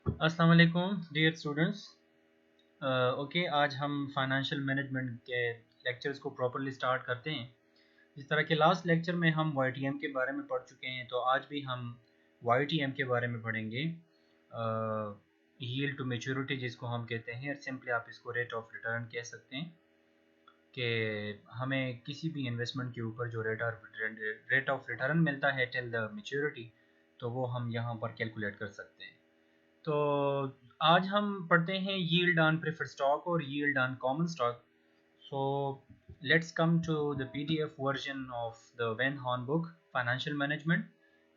अस्सलाम वालेकुम dear students. Okay, आज हम फाइनेंशियल मैनेजमेंट के लेक्चर्स को प्रॉपरली स्टार्ट करते हैं। जिस तरह के लास्ट लेक्चर में हम YTM के बारे में पढ़ चुके हैं, तो आज भी हम YTM के बारे में पढ़ेंगे। यील्ड टू मैच्योरिटी जिसको हम कहते हैं, सिंपली आप इसको रेट ऑफ रिटर्न कह सकते हैं कि हमें किसी भी इन्वेस्टमेंट के ऊपर जो रेट ऑफ रिटर्न मिलता है टिल द मैच्योरिटी, तो वो हम यहाँ पर कैलकुलेट कर सकते हैं। तो आज हम पढ़ते हैं यील्ड ऑन प्रेफर्ड स्टॉक और yield on common stock. So let's come to the PDF version of the Van Horne book financial management.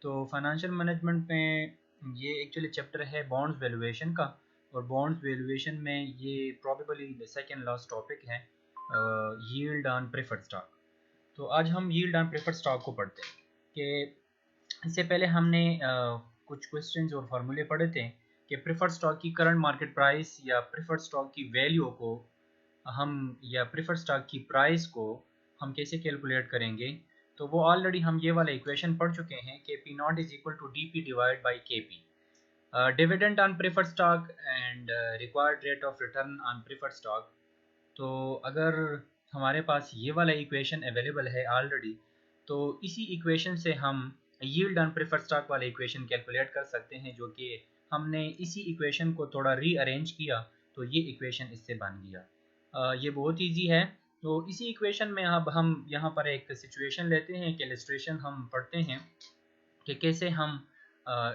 तो फाइनेंशियल मैनेजमेंट में ये एक्चुअली चैप्टर है बॉन्ड्स वैल्यूएशन का, और बॉन्ड्स वैल्यूएशन में ये probably the second last topic है, yield on preferred stock. तो आज हम यील्ड ऑन प्रेफर्ड स्टॉक को पढ़ते हैं कि इससे पहले हमने कुछ क्वेश्चंस और फार्मूले पढ़े थे कि प्रेफर्ड स्टॉक की करंट मार्केट प्राइस या प्रेफर्ड स्टॉक की वैल्यू को हम या प्रेफर्ड स्टॉक की प्राइस को हम कैसे कैलकुलेट करेंगे। तो वो ऑलरेडी हम ये वाला इक्वेशन पढ़ चुके हैं कि P not is equal to D P divide by K P, dividend on preferred stock and required rate of return on preferred stock. तो अगर हमारे पास ये वाला इक्वेशन अवेलेबल है ऑलरेडी, तो इसी इक्वेशन से हम यील्ड ऑन प्रेफर्ड स्टॉक वाले इक्वेशन कैलकुलेट कर सकते हैं, जो कि हमने इसी इक्वेशन को थोड़ा रीअरेंज किया तो ये इक्वेशन इससे बन गया। ये बहुत इजी है। तो इसी इक्वेशन में अब हम यहाँ पर एक सिचुएशन लेते हैं, एक इलस्ट्रेशन हम पढ़ते हैं कि कैसे हम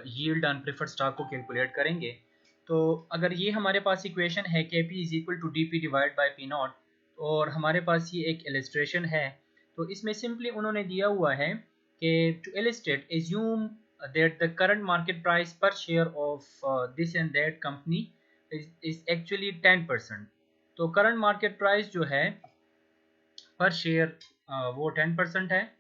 यील्ड ऑन प्रेफर्ड स्टॉक को कैलकुलेट करेंगे। तो अगर ये हमारे पास इक्वेशन है के P is equal to D P divide by P naught, और हमारे पास ये एक इलस्ट्रेशन है, तो इसमें सिंपली उन्होंने दिया हुआ है कि to illustrate assume that the current market price per share of this and that company is actually 10%। तो करंट मार्केट प्राइस जो है पर शेयर वो 10% है,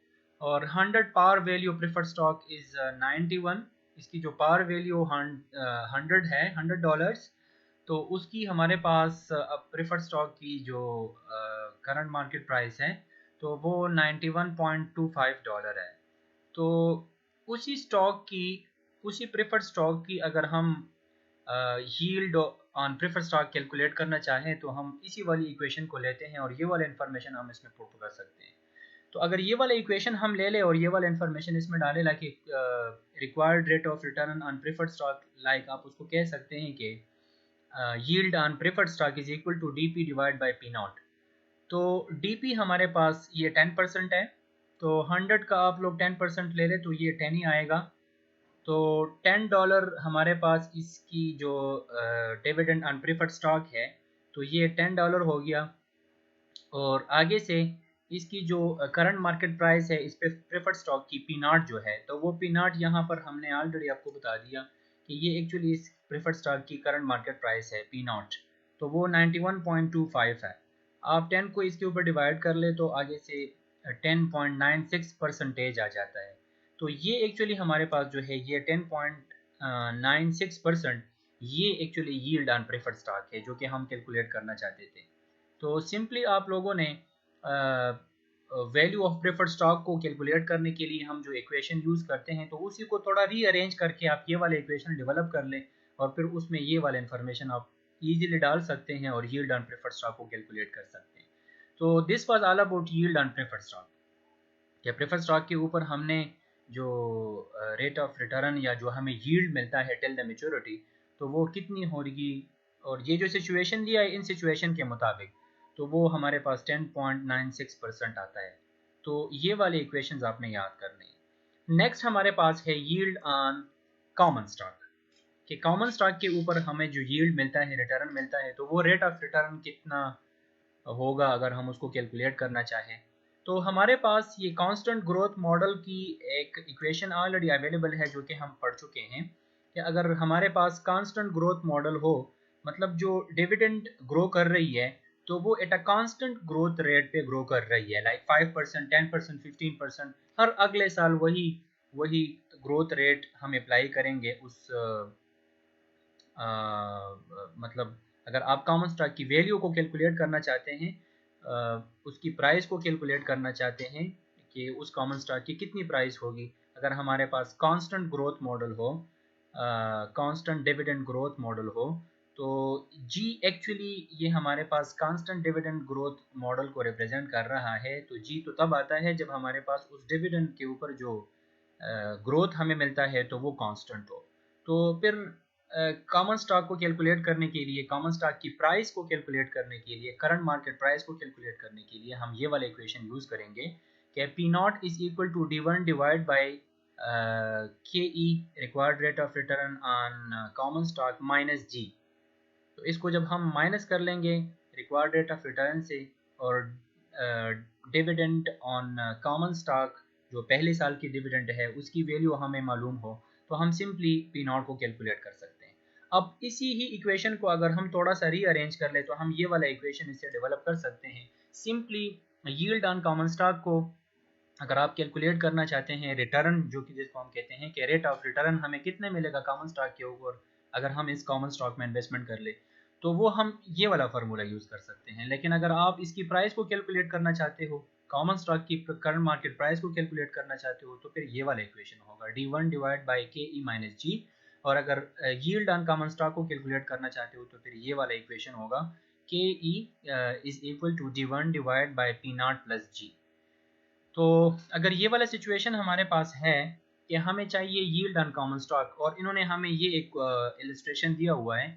और 100 power value preferred stock is 91। इसकी जो पावर वैल्यू 100 है, $100, तो उसकी हमारे पास अब प्रेफर्ड स्टॉक की जो करंट मार्केट प्राइस है, तो वो $91.25 है। तो उसी स्टॉक की, उसी प्रेफर्ड स्टॉक की अगर हम yield on preferred stock calculate करना चाहें, तो हम इसी वाली इक्वेशन को लेते हैं और ये वाला इन्फॉर्मेशन हम इसमें पुट कर सकते हैं। तो अगर ये वाला इक्वेशन हम ले लें और ये वाला इन्फॉर्मेशन इसमें डालें, like required rate of return on preferred stock, like आप उसको कह सकते हैं कि yield on preferred stock is equal to D P divide by P naught. तो डी पी हमारे पास ये 10% है, तो 100 का आप लोग 10% ले लें तो ये 10 ही आएगा। तो $10 हमारे पास इसकी जो डिविडेंड ऑन प्रेफर्ड स्टॉक है, तो ये $10 हो गया। और आगे से इसकी जो करंट मार्केट प्राइस है इस पे प्रेफर्ड स्टॉक की पी नॉट जो है, तो वो पी नॉट यहाँ पर हमने ऑलरेडी आपको बता दिया कि ये एक्चुअली इस प्रेफर्ड स्टॉक की करंट मार्केट प्राइस है पी नॉट, तो वो 91.25 है। आप 10 को इसके ऊपर डिवाइड कर ले तो आगे से 10.96% आ जाता है। तो ये एक्चुअली हमारे पास जो है ये 10.96%, ये actually yield on preferred stock है जो कि हम कैलकुलेट करना चाहते थे। तो सिंपली आप लोगों ने वैल्यू ऑफ प्रेफर्ड स्टॉक को कैलकुलेट करने के लिए हम जो इक्वेशन यूज़ करते हैं, तो उसी को थोड़ा रीअरेंज करके आप ये वाला इक्वेशन डेवलप कर लें, और फिर उसमें ये वाला इन्फॉर्मेशन आप इजीली डाल सकते हैं और यील्ड ऑन प्रेफर्ड स्टॉक को कैलकुलेट कर सकते हैं। तो this was all about yield on preferred stock. या प्रेफर्ड स्टॉक के ऊपर हमने जो रेट ऑफ रिटर्न या जो हमें यील्ड मिलता है टिल द मैच्योरिटी, तो वो कितनी होगी, और ये जो सिचुएशन दिया है इन सिचुएशन के मुताबिक, तो वो हमारे पास 10.96% आता है। तो ये वाले इक्वेशंस आपने याद करने हैं। नेक्स्ट हमारे पास है यील्ड ऑन कॉमन स्टॉक, कि कॉमन स्टॉक के ऊपर हमें जो यील्ड मिलता है, रिटर्न मिलता है, तो वो रेट ऑफ रिटर्न कितना होगा अगर हम उसको कैलकुलेट करना चाहें। तो हमारे पास ये कांस्टेंट ग्रोथ मॉडल की एक इक्वेशन ऑलरेडी अवेलेबल है जो कि हम पढ़ चुके हैं, कि अगर हमारे पास कांस्टेंट ग्रोथ मॉडल हो, मतलब जो डिविडेंड ग्रो कर रही है, तो वो at a constant growth rate पे ग्रो कर रही है, लाइक 5%, 10%, 15%, हर अगले साल वही वही ग्रोथ रेट हम अप्लाई करेंगे उस मतलब अगर आप कॉमन स्टॉक की वैल्यू को कैलकुलेट करना चाहते हैं, उसकी प्राइस को कैलकुलेट करना चाहते हैं कि उस कॉमन स्टॉक की कितनी प्राइस होगी अगर हमारे पास कांस्टेंट ग्रोथ मॉडल हो, कांस्टेंट डिविडेंड ग्रोथ मॉडल हो, तो जी एक्चुअली ये हमारे पास कांस्टेंट डिविडेंड ग्रोथ मॉडल को रिप्रेजेंट कर रहा है। तो जी तो तब आता है जब हमारे पास उस डिविडेंड के ऊपर जो ग्रोथ हमें मिलता है तो वो कांस्टेंट हो। तो फिर कॉमन स्टॉक को कैलकुलेट करने के लिए, कॉमन स्टॉक की प्राइस को कैलकुलेट करने के लिए, करंट मार्केट प्राइस को कैलकुलेट करने के लिए हम ये वाला इक्वेशन यूज़ करेंगे कि P not is equal to D1 divide by KE required rate of return on common stock minus G. तो इसको जब हम माइनस कर लेंगे रिक्वायर्ड रेट ऑफ रिटर्न से और डिविडेंड ऑन कॉमन स्टॉक जो पहले साल की डिविडेंड है उसकी वैल्यू हमें मालूम हो, तो हम सिंपली पी नॉट को कैलकुलेट कर सकते हैं। अब इसी ही इक्वेशन को अगर हम थोड़ा सा रीअरेंज कर ले तो हम ये वाला इक्वेशन इससे डेवलप कर सकते हैं। Simply yield on common stock को अगर आप कैलकुलेट करना चाहते हैं, रिटर्न जो कि जिसको हम कहते हैं कि रेट ऑफ रिटर्न हमें कितने मिलेगा कॉमन स्टॉक के ऊपर अगर हम इस कॉमन स्टॉक में इन्वेस्टमेंट कर ले, तो वो हम ये वाला फार्मूला यूज़ कर सकते हैं। लेकिन अगर आप इसकी प्राइस को कैलकुलेट करना चाहते हो, कॉमन स्टॉक की करंट मार्केट प्राइस को कैलकुलेट करना चाहते हो, तो फिर ये वाला इक्वेशन होगा D1 divide by KE minus G. और अगर यील्ड ऑन कॉमन स्टॉक को कैलकुलेट करना चाहते हो तो फिर ये वाला इक्वेशन होगा KE is equal to D1 divide by P not plus G. तो अगर ये वाला सिचुएशन हमारे पास है कि हमें चाहिए यील्ड ऑन कॉमन स्टॉक और इन्होंने हमें ये एक इलस्ट्रेशन दिया हुआ है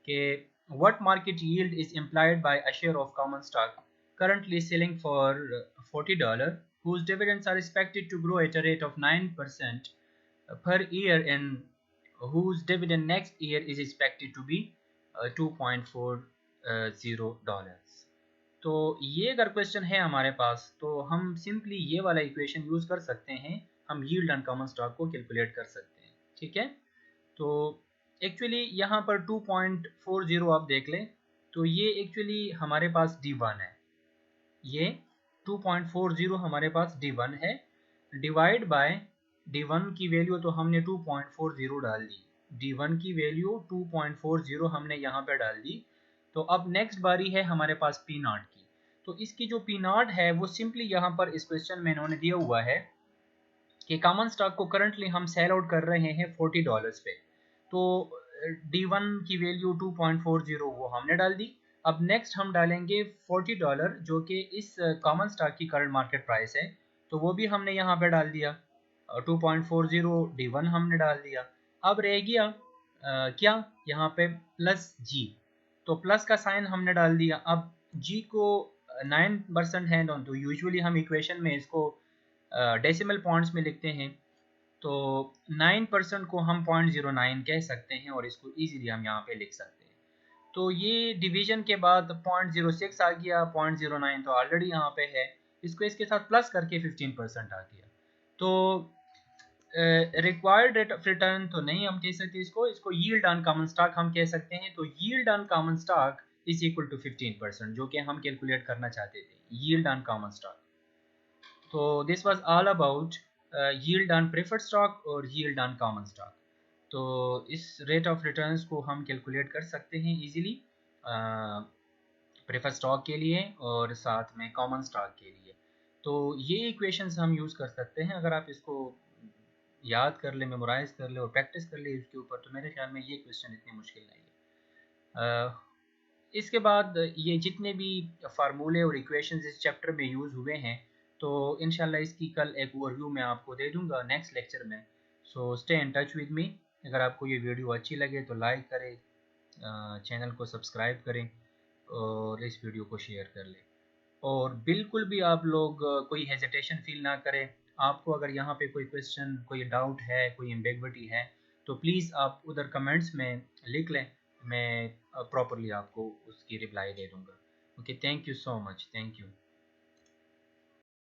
कि what market yield is implied by a share of common stock currently selling for $40 whose dividends are expected to grow at a rate of 9% per year and whose dividend next year is expected to be $2.40। तो ये अगर question है हमारे पास तो हम simply ये वाला equation use कर सकते हैं, हम यील्ड ऑन कॉमन स्टॉक को कैलकुलेट कर सकते हैं। ठीक है, तो एक्चुअली यहाँ पर 2.40 आप देख लें तो ये एक्चुअली हमारे पास D1 है, ये 2.40 हमारे पास D1 है, डिवाइड बाय D1 की वैल्यू तो हमने 2.40 डाल दी, D1 की वैल्यू 2.40 हमने यहाँ पे डाल दी। तो अब नेक्स्ट बारी है हमारे पास पी नॉट की। तो इसकी जो पी नॉट है वो सिंपली यहाँ पर इस क्वेश्चन में इन्होंने दिया हुआ है कि कॉमन स्टॉक को करंटली हम सेल आउट कर रहे हैं $40 पे। तो D1 की वैल्यू 2.40 वो हमने डाल दी। अब नेक्स्ट हम डालेंगे $40 जो कि इस कॉमन स्टॉक की करंट मार्केट प्राइस है, तो वो भी हमने यहाँ पे डाल दिया। 2.40 D1 हमने डाल दिया। अब रह गया क्या यहाँ पे प्लस जी, तो प्लस का साइन हमने डाल दिया। अब जी को 9% है, तो यूजुअली हम इक्वेशन में इसको डेसिमल पॉइंट्स में लिखते हैं, तो 9% को हम 0.09 कह सकते हैं और इसको इजीली हम यहाँ पे लिख सकते हैं। तो ये डिवीजन के बाद 0.06 आ गया, 0.09 तो ऑलरेडी यहाँ पे है, इसको इसके साथ प्लस करके 15% आ गया। तो रिक्वायर्ड रेट ऑफ रिटर्न तो नहीं हम कह सकते इसको, इसको यील्ड ऑन कॉमन स्टॉक हम कह सकते हैं। तो yield on common stock is equal to 15% जो कि हम कैलकुलेट करना चाहते थे, यील्ड ऑन कॉमन स्टॉक। तो this was all about yield on preferred stock और यील्ड ऑन कॉमन स्टॉक। तो इस रेट ऑफ रिटर्न्स को हम कैलकुलेट कर सकते हैं इजीली प्रेफर्ड स्टॉक के लिए और साथ में कॉमन स्टॉक के लिए। तो ये इक्वेशंस हम यूज़ कर सकते हैं। अगर आप इसको याद कर ले, मेमोराइज कर ले और प्रैक्टिस कर ले इसके ऊपर, तो मेरे ख्याल में ये क्वेश्चन इतनी मुश्किल नहीं है। इसके बाद ये जितने भी फार्मूले और इक्वेशंस इस चैप्टर में यूज़ हुए हैं, तो इंशाल्लाह इसकी कल एक ओवरव्यू मैं आपको दे दूंगा नेक्स्ट लेक्चर में। So stay in touch with me. अगर आपको ये वीडियो अच्छी लगे तो लाइक करें, चैनल को सब्सक्राइब करें और इस वीडियो को शेयर कर लें। और बिल्कुल भी आप लोग कोई हेजिटेशन फील ना करें। आपको अगर यहाँ पे कोई क्वेश्चन, कोई डाउट है, कोई एम्बिग्विटी है, तो प्लीज़ आप उधर कमेंट्स में लिख लें, मैं प्रॉपरली आपको उसकी रिप्लाई दे दूँगा। Okay, thank you so much, thank you.